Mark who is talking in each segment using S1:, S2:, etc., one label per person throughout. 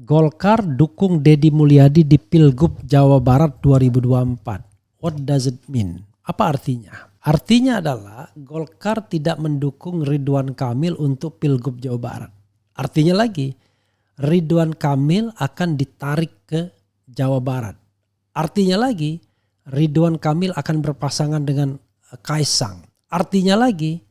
S1: Golkar dukung Deddy Mulyadi di Pilgub Jawa Barat 2024. What does it mean? Apa artinya? Artinya adalah Golkar tidak mendukung Ridwan Kamil untuk Pilgub Jawa Barat. Artinya lagi, Ridwan Kamil akan ditarik ke Jawa Barat. Artinya lagi, Ridwan Kamil akan berpasangan dengan Kaisang. Artinya lagi,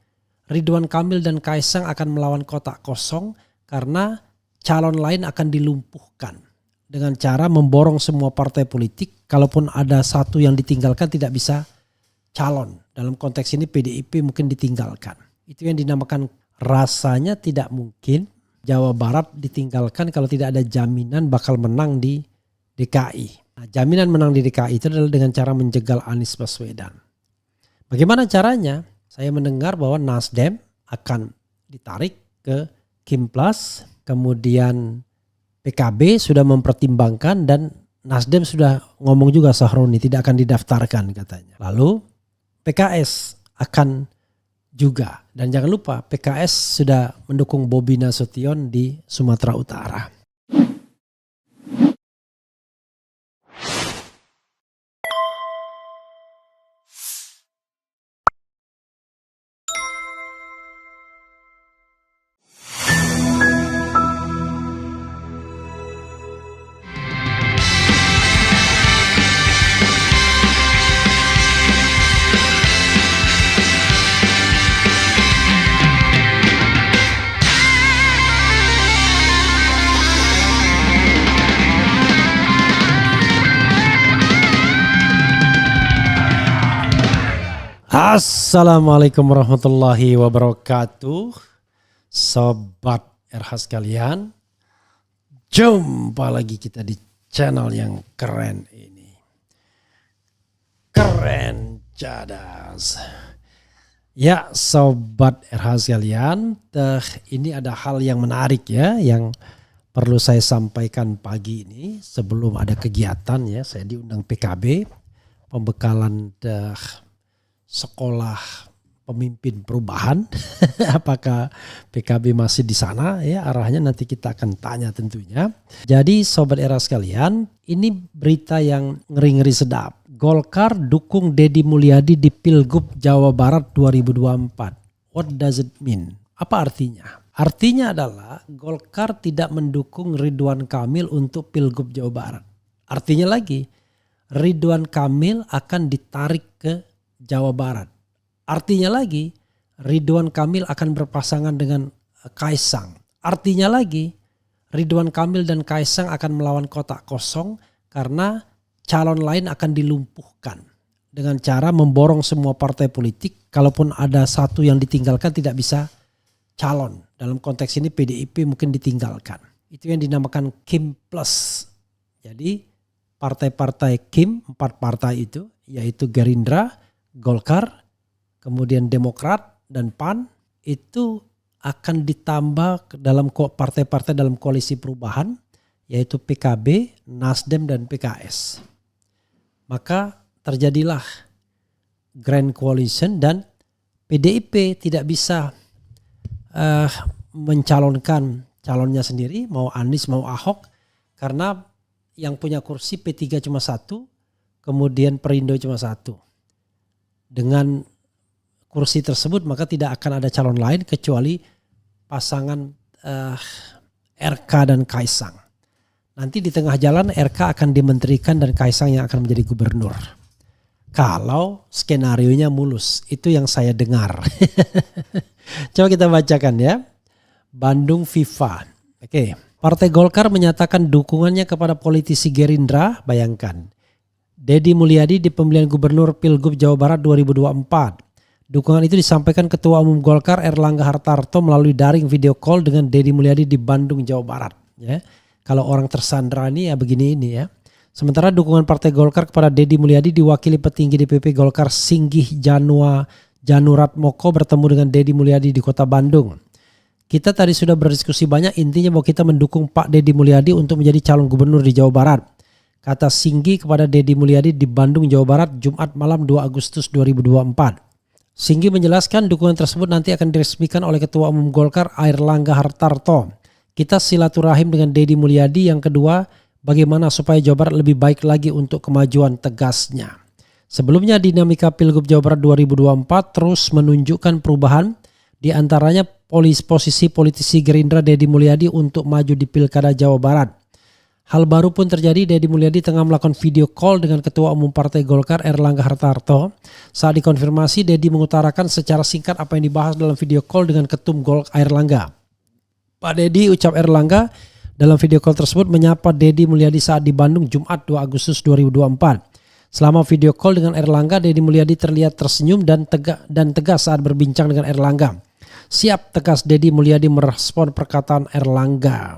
S1: Ridwan Kamil dan Kaisang akan melawan kotak kosong karena calon lain akan dilumpuhkan dengan cara memborong semua partai politik. Kalaupun ada satu yang ditinggalkan tidak bisa calon. Dalam konteks ini PDIP mungkin ditinggalkan. Itu yang dinamakan rasanya tidak mungkin Jawa Barat ditinggalkan kalau tidak ada jaminan bakal menang di DKI. Nah, jaminan menang di DKI itu adalah dengan cara menjegal Anies Baswedan. Bagaimana caranya? Saya mendengar bahwa Nasdem akan ditarik ke Kim Plus. Kemudian PKB sudah mempertimbangkan dan Nasdem sudah ngomong juga Sahroni tidak akan didaftarkan katanya. Lalu PKS akan juga. Dan jangan lupa PKS sudah mendukung Bobi Nasution di Sumatera Utara. Assalamualaikum warahmatullahi wabarakatuh. Sobat RH sekalian, jumpa lagi kita di channel yang keren ini. Keren cadas. Ya Sobat RH sekalian, ini ada hal yang menarik ya yang perlu saya sampaikan pagi ini sebelum ada kegiatan ya. Saya diundang PKB, pembekalan sekolah pemimpin perubahan. Apakah PKB masih di sana ya, arahnya nanti kita akan tanya tentunya. Jadi Sobat Era sekalian, ini berita yang ngeri-ngeri sedap. Golkar dukung Deddy Mulyadi di Pilgub Jawa Barat 2024. What does it mean? Apa artinya? Artinya adalah Golkar tidak mendukung Ridwan Kamil untuk Pilgub Jawa Barat. Artinya lagi, Ridwan Kamil akan ditarik ke Jawa Barat. Artinya lagi, Ridwan Kamil akan berpasangan dengan Kaisang. Artinya lagi, Ridwan Kamil dan Kaisang akan melawan kotak kosong karena calon lain akan dilumpuhkan dengan cara memborong semua partai politik. Kalaupun ada satu yang ditinggalkan tidak bisa calon. Dalam konteks ini PDIP mungkin ditinggalkan. Itu yang dinamakan Kim Plus. Jadi partai-partai Kim, 4 partai itu yaitu Gerindra, Golkar, kemudian Demokrat dan PAN itu akan ditambah dalam partai-partai dalam koalisi perubahan yaitu PKB, Nasdem dan PKS. Maka terjadilah Grand Coalition dan PDIP tidak bisa mencalonkan calonnya sendiri, mau Anies mau Ahok, karena yang punya kursi P3 cuma 1, kemudian Perindo cuma 1. Dengan kursi tersebut maka tidak akan ada calon lain kecuali pasangan RK dan Kaisang. Nanti di tengah jalan RK akan dimenterikan dan Kaisang yang akan menjadi gubernur. Kalau skenarionya mulus, itu yang saya dengar. Coba kita bacakan ya. Bandung FIFA. Oke. Partai Golkar menyatakan dukungannya kepada politisi Gerindra, bayangkan. Deddy Mulyadi di pemilihan gubernur Pilgub Jawa Barat 2024. Dukungan itu disampaikan Ketua Umum Golkar Erlangga Hartarto melalui daring video call dengan Deddy Mulyadi di Bandung, Jawa Barat. Ya. Kalau orang tersandra ini ya begini ini ya. Sementara dukungan Partai Golkar kepada Deddy Mulyadi diwakili petinggi DPP Golkar Singgih Janurat Moko bertemu dengan Deddy Mulyadi di Kota Bandung. Kita tadi sudah berdiskusi banyak, intinya bahwa kita mendukung Pak Deddy Mulyadi untuk menjadi calon gubernur di Jawa Barat. Kata Singgi kepada Deddy Mulyadi di Bandung, Jawa Barat, Jumat malam 2 Agustus 2024. Singgi menjelaskan dukungan tersebut nanti akan diresmikan oleh Ketua Umum Golkar Erlangga Hartarto. kita silaturahim dengan Deddy Mulyadi. Yang kedua, bagaimana supaya Jawa Barat lebih baik lagi untuk kemajuan, tegasnya. Sebelumnya dinamika Pilgub Jawa Barat 2024 terus menunjukkan perubahan, di antaranya posisi politisi Gerindra Deddy Mulyadi untuk maju di Pilkada Jawa Barat. Hal baru pun terjadi, Deddy Mulyadi tengah melakukan video call dengan Ketua Umum Partai Golkar Erlangga Hartarto. Saat dikonfirmasi, Deddy mengutarakan secara singkat apa yang dibahas dalam video call dengan Ketum Golkar Erlangga. Pak Deddy, ucap Erlangga dalam video call tersebut, menyapa Deddy Mulyadi saat di Bandung Jumat 2 Agustus 2024. Selama video call dengan Erlangga, Deddy Mulyadi terlihat tersenyum dan tegas saat berbincang dengan Erlangga. Siap, tegas Deddy Mulyadi merespon perkataan Erlangga.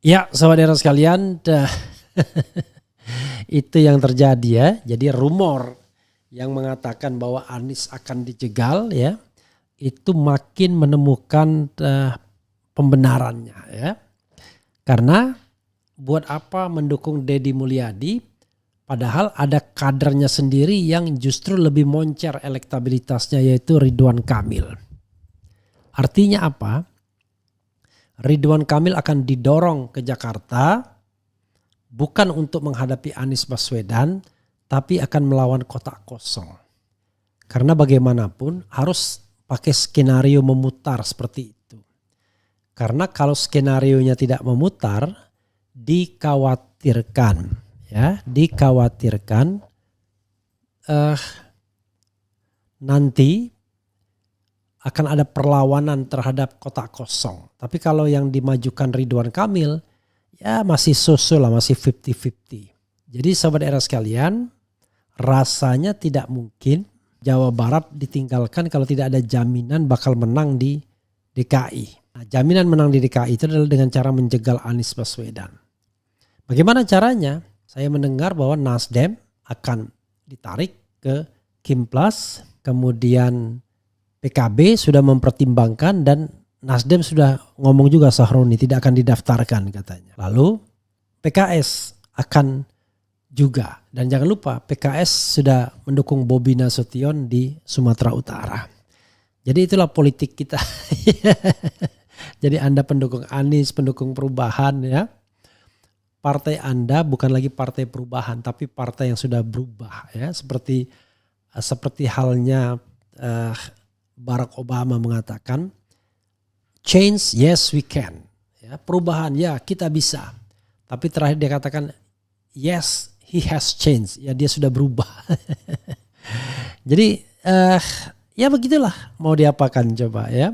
S1: Ya, saudara sekalian, itu yang terjadi ya. Jadi rumor yang mengatakan bahwa Anies akan dijegal ya, itu makin menemukan pembenarannya ya. Karena buat apa mendukung Deddy Mulyadi padahal ada kadernya sendiri yang justru lebih moncer elektabilitasnya, yaitu Ridwan Kamil. Artinya apa? Ridwan Kamil akan didorong ke Jakarta bukan untuk menghadapi Anies Baswedan, tapi akan melawan kotak kosong. Karena bagaimanapun harus pakai skenario memutar seperti itu. Karena kalau skenarionya tidak memutar, dikhawatirkan nanti akan ada perlawanan terhadap kotak kosong. Tapi kalau yang dimajukan Ridwan Kamil, ya masih lah, masih 50-50. Jadi sahabat era sekalian, rasanya tidak mungkin Jawa Barat ditinggalkan kalau tidak ada jaminan bakal menang di DKI. Nah, jaminan menang di DKI itu adalah dengan cara menjegal Anies Baswedan. Bagaimana caranya? Saya mendengar bahwa Nasdem akan ditarik ke Kimplas, kemudian PKB sudah mempertimbangkan dan Nasdem sudah ngomong juga Sahroni tidak akan didaftarkan katanya. Lalu PKS akan juga, dan jangan lupa PKS sudah mendukung Bobi Nasution di Sumatera Utara. Jadi itulah politik kita. Jadi Anda pendukung Anies, pendukung perubahan ya. Partai Anda bukan lagi partai perubahan tapi partai yang sudah berubah ya, seperti halnya Barack Obama mengatakan change, yes we can. Ya, perubahan, ya kita bisa. Tapi terakhir dia katakan yes he has changed. Ya dia sudah berubah. Jadi ya begitulah mau diapakan coba ya.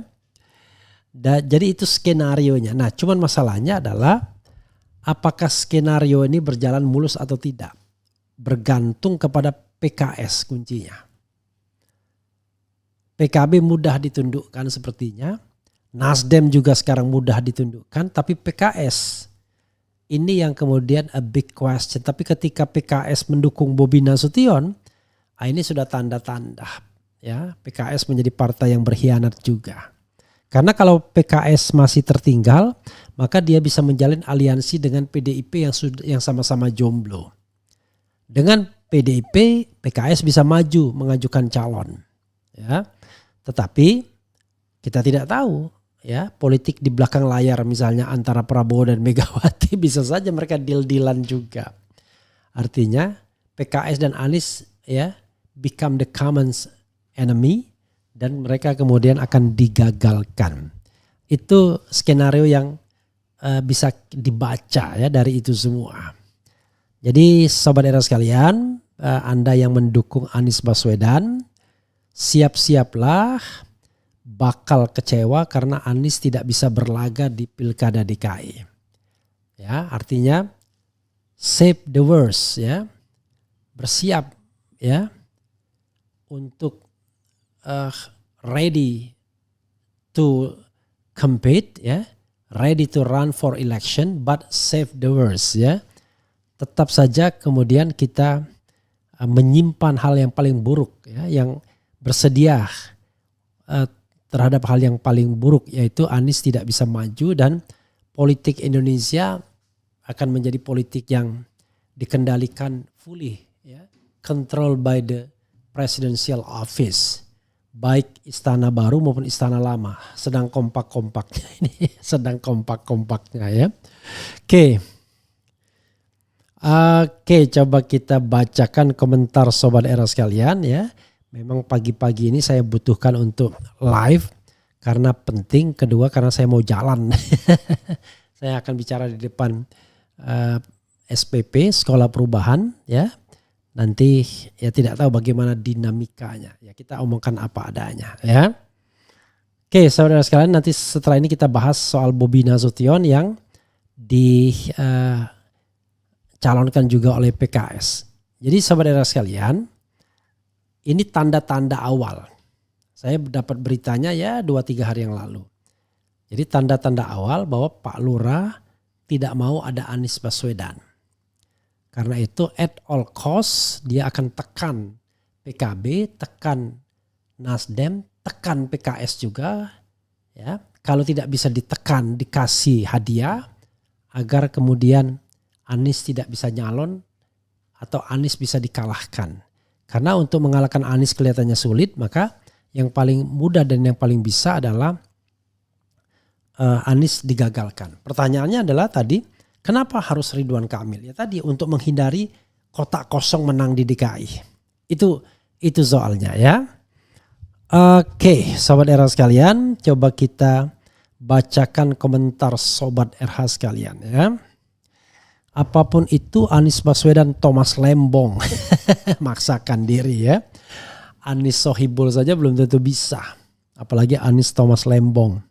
S1: Jadi itu skenarionya. Nah cuman masalahnya adalah apakah skenario ini berjalan mulus atau tidak. Bergantung kepada PKS kuncinya. PKB mudah ditundukkan sepertinya. Nasdem juga sekarang mudah ditundukkan. Tapi PKS ini yang kemudian a big question. Tapi ketika PKS mendukung Bobi Nasution, ini sudah tanda-tanda. Ya, PKS menjadi partai yang berkhianat juga. Karena kalau PKS masih tertinggal, maka dia bisa menjalin aliansi dengan PDIP yang sama-sama jomblo. Dengan PDIP, PKS bisa maju mengajukan calon. Ya. Tetapi kita tidak tahu ya, politik di belakang layar misalnya antara Prabowo dan Megawati bisa saja mereka deal-dealan juga. Artinya PKS dan Anies ya become the common enemy dan mereka kemudian akan digagalkan. Itu skenario yang bisa dibaca ya dari itu semua. Jadi sobat era sekalian, Anda yang mendukung Anies Baswedan, siap-siaplah bakal kecewa karena Anies tidak bisa berlaga di Pilkada DKI. Ya, artinya save the worst ya. Bersiap ya untuk ready to compete ya, ready to run for election but save the worst ya. Tetap saja kemudian kita menyimpan hal yang paling buruk ya, yang bersedia terhadap hal yang paling buruk, yaitu Anies tidak bisa maju dan politik Indonesia akan menjadi politik yang dikendalikan fully ya, controlled by the presidential office, baik istana baru maupun istana lama sedang kompak-kompaknya ini, sedang kompak-kompaknya ya. Oke. Oke, coba kita bacakan komentar Sobat Era sekalian ya. Memang pagi-pagi ini saya butuhkan untuk live karena penting, kedua karena saya mau jalan. Saya akan bicara di depan SPP, Sekolah Perubahan ya. Nanti ya tidak tahu bagaimana dinamikanya. Ya kita omongkan apa adanya ya. Oke, saudara sekalian, nanti setelah ini kita bahas soal Bobi Nasution yang dicalonkan juga oleh PKS. Jadi saudara sekalian, ini tanda-tanda awal. Saya dapat beritanya ya 2-3 hari yang lalu. Jadi tanda-tanda awal bahwa Pak Lurah tidak mau ada Anies Baswedan. Karena itu at all cost dia akan tekan PKB, tekan Nasdem, tekan PKS juga. Ya, kalau tidak bisa ditekan, dikasih hadiah agar kemudian Anies tidak bisa nyalon atau Anies bisa dikalahkan. Karena untuk mengalahkan Anies kelihatannya sulit, maka yang paling mudah dan yang paling bisa adalah Anies digagalkan. Pertanyaannya adalah tadi, kenapa harus Ridwan Kamil? Ya tadi untuk menghindari kotak kosong menang di DKI. Itu soalnya ya. Oke, Sobat RH sekalian, coba kita bacakan komentar Sobat RH sekalian ya. Apapun itu Anies Baswedan Thomas Lembong maksakan diri ya. Anies Sohibul saja belum tentu bisa, apalagi Anies Thomas Lembong.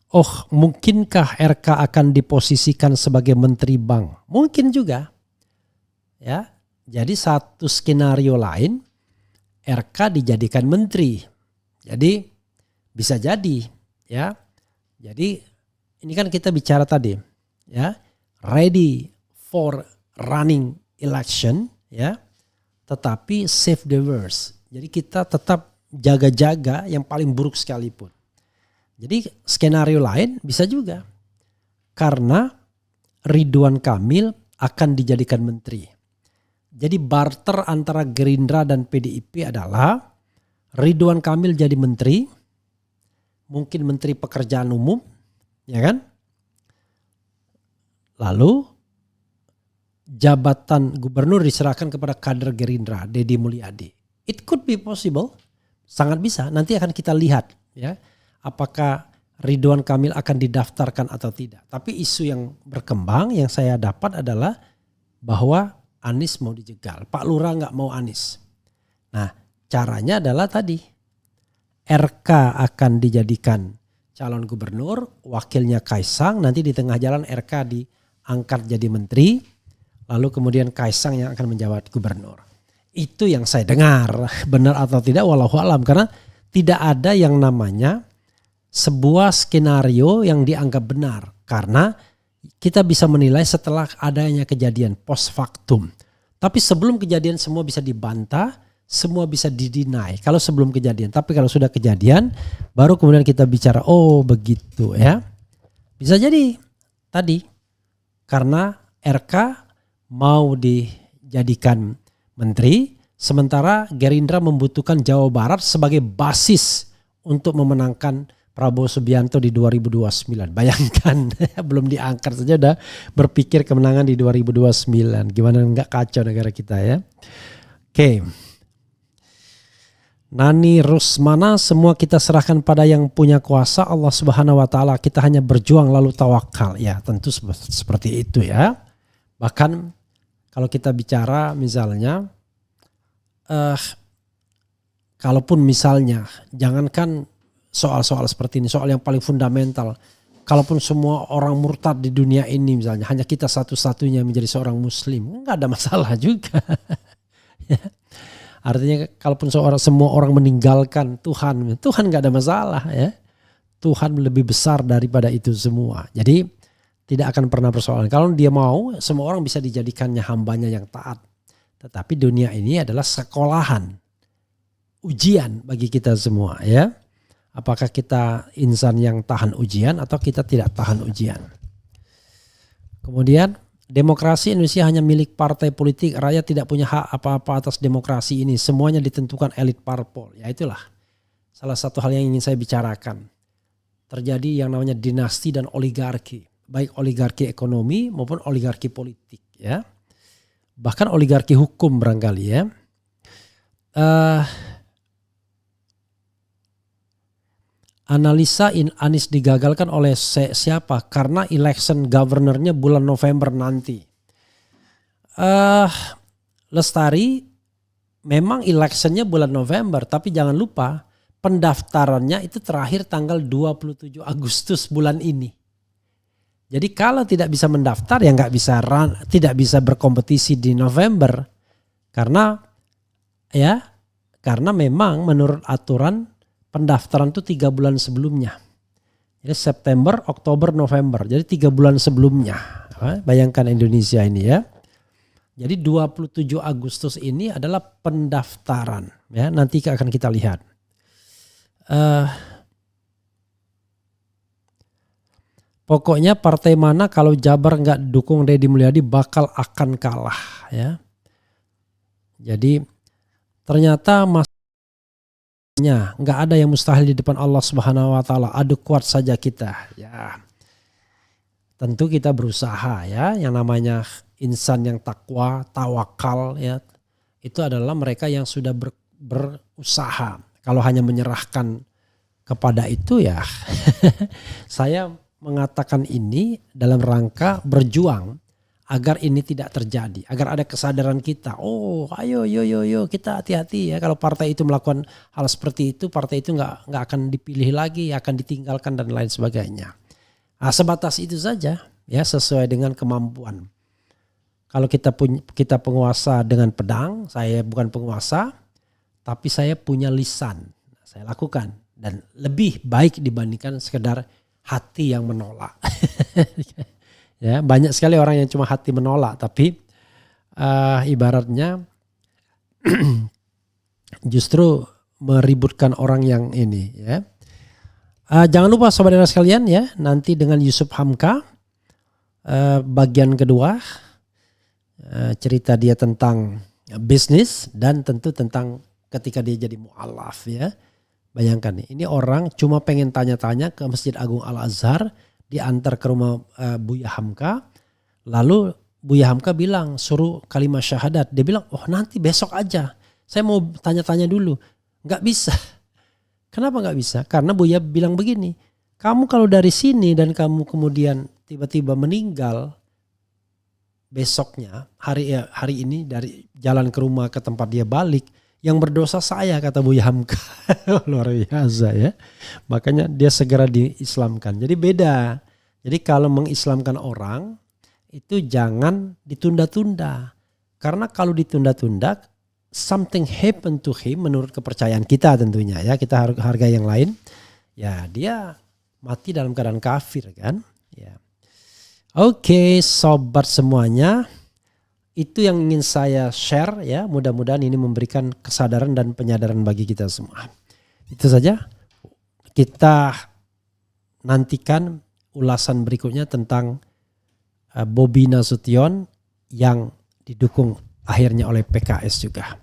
S1: Oh, mungkinkah RK akan diposisikan sebagai menteri bank? Mungkin juga. Ya. Jadi satu skenario lain RK dijadikan menteri. Jadi bisa jadi ya. Jadi ini kan kita bicara tadi ya, ready for running election ya. Tetapi save the worst. Jadi kita tetap jaga-jaga yang paling buruk sekalipun. Jadi skenario lain bisa juga. Karena Ridwan Kamil akan dijadikan menteri. Jadi barter antara Gerindra dan PDIP adalah Ridwan Kamil jadi menteri. Mungkin menteri pekerjaan umum. Ya kan? Lalu jabatan gubernur diserahkan kepada kader Gerindra, Deddy Mulyadi. It could be possible. Sangat bisa. Nanti akan kita lihat ya. Apakah Ridwan Kamil akan didaftarkan atau tidak. Tapi isu yang berkembang yang saya dapat adalah bahwa Anies mau dijegal. Pak Lurah nggak mau Anies. Nah caranya adalah tadi. RK akan dijadikan calon gubernur. Wakilnya Kaisang. Nanti di tengah jalan RK diangkat jadi menteri. Lalu kemudian Kaisang yang akan menjabat gubernur. Itu yang saya dengar. Benar atau tidak wallahu alam. Karena tidak ada yang namanya sebuah skenario yang dianggap benar. Karena kita bisa menilai setelah adanya kejadian post factum. Tapi sebelum kejadian semua bisa dibantah, semua bisa didinai. Kalau sebelum kejadian, tapi kalau sudah kejadian, baru kemudian kita bicara, oh begitu ya. Bisa jadi tadi karena RK mau dijadikan menteri, sementara Gerindra membutuhkan Jawa Barat sebagai basis untuk memenangkan Prabowo Subianto di 2029. Bayangkan belum diangkat saja udah berpikir kemenangan di 2029. Gimana enggak kacau negara kita ya. Oke. Nani Rusmana, semua kita serahkan pada yang punya kuasa Allah Subhanahu wa taala. Kita hanya berjuang lalu tawakal. Ya, tentu seperti itu ya. Bahkan kalau kita bicara misalnya kalaupun misalnya jangankan soal-soal seperti ini, soal yang paling fundamental. Kalaupun semua orang murtad di dunia ini misalnya, hanya kita satu-satunya menjadi seorang muslim, enggak ada masalah juga. Ya. Artinya kalaupun semua orang meninggalkan Tuhan enggak ada masalah ya. Tuhan lebih besar daripada itu semua. Jadi tidak akan pernah persoalan. Kalau dia mau, semua orang bisa dijadikannya hambanya yang taat. Tetapi dunia ini adalah sekolahan, ujian bagi kita semua ya. Apakah kita insan yang tahan ujian atau kita tidak tahan ujian. Kemudian demokrasi Indonesia hanya milik partai politik, rakyat tidak punya hak apa-apa atas demokrasi ini, semuanya ditentukan elit parpol. Ya itulah salah satu hal yang ingin saya bicarakan. Terjadi yang namanya dinasti dan oligarki, baik oligarki ekonomi maupun oligarki politik ya. Bahkan oligarki hukum barangkali ya. Analisa Anies digagalkan oleh siapa? Karena election governornya bulan November nanti. Lestari memang electionnya bulan November, tapi jangan lupa pendaftarannya itu terakhir tanggal 27 Agustus bulan ini. Jadi kalau tidak bisa mendaftar ya nggak bisa tidak bisa berkompetisi di November karena memang menurut aturan pendaftaran itu 3 bulan sebelumnya. Jadi September, Oktober, November. Jadi 3 bulan sebelumnya. Bayangkan Indonesia ini ya. Jadi 27 Agustus ini adalah pendaftaran. Ya, nanti akan kita lihat. Pokoknya partai mana kalau Jabar nggak dukung Deddy Mulyadi bakal akan kalah. Ya. Jadi ternyata nggak ada yang mustahil di depan Allah Subhanahu Wa Taala. Adu kuat saja kita. Ya, tentu kita berusaha ya. Yang namanya insan yang takwa, tawakal ya, itu adalah mereka yang sudah berusaha. Kalau hanya menyerahkan kepada itu ya, saya mengatakan ini dalam rangka berjuang agar ini tidak terjadi, agar ada kesadaran kita. Oh, ayo kita hati-hati ya. Kalau partai itu melakukan hal seperti itu, partai itu nggak akan dipilih lagi, akan ditinggalkan dan lain sebagainya. Nah, sebatas itu saja ya, sesuai dengan kemampuan. Kalau kita penguasa dengan pedang, saya bukan penguasa, tapi saya punya lisan, saya lakukan dan lebih baik dibandingkan sekedar hati yang menolak. Ya, banyak sekali orang yang cuma hati menolak, tapi ibaratnya justru meributkan orang yang ini. Ya. Jangan lupa saudara sekalian ya, nanti dengan Yusuf Hamka bagian kedua cerita dia tentang bisnis dan tentu tentang ketika dia jadi mu'alaf ya. Bayangkan nih, ini orang cuma pengen tanya-tanya ke Masjid Agung Al-Azhar, diantar ke rumah Buya Hamka, lalu Buya Hamka bilang suruh kalimat syahadat. Dia bilang, oh nanti besok aja, saya mau tanya-tanya dulu. Gak bisa. Kenapa gak bisa? Karena Buya bilang begini, kamu kalau dari sini dan kamu kemudian tiba-tiba meninggal besoknya, hari ini dari jalan ke rumah ke tempat dia balik, yang berdosa saya, kata Buya Hamka. Luar biasa ya. Makanya dia segera diislamkan. Jadi beda. Jadi kalau mengislamkan orang itu jangan ditunda-tunda. Karena kalau ditunda-tunda something happen to him menurut kepercayaan kita tentunya ya. Kita hargai yang lain. Ya dia mati dalam keadaan kafir kan. Ya. Oke, sobat semuanya. Itu yang ingin saya share ya, mudah-mudahan ini memberikan kesadaran dan penyadaran bagi kita semua. Itu saja, kita nantikan ulasan berikutnya tentang Bobi Nasution yang didukung akhirnya oleh PKS juga.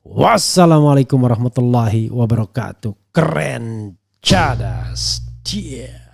S1: Wassalamualaikum warahmatullahi wabarakatuh. Keren, cadas, yeah.